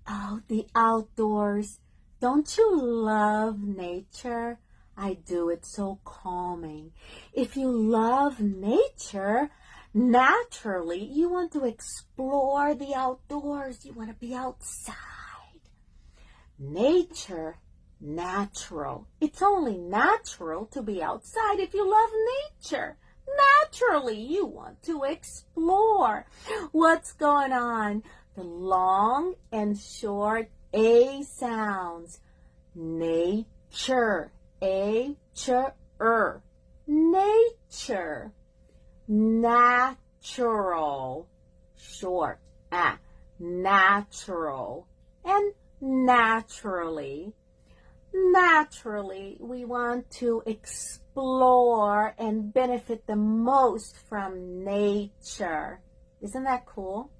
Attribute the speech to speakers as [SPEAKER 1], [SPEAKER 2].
[SPEAKER 1] Oh, the outdoors. Don't you love nature? I do. It's so calming. If you love nature, naturally, you want to explore the outdoors. You want to be outside. Nature, natural. It's only natural to be outside if you love nature. Naturally, you want to explore. What's going on? The long and short A sounds. Nature. A-ch-er. Nature. Natural. Short. Ah. Natural. And naturally. Naturally, we want to explore and benefit the most from nature. Isn't that cool?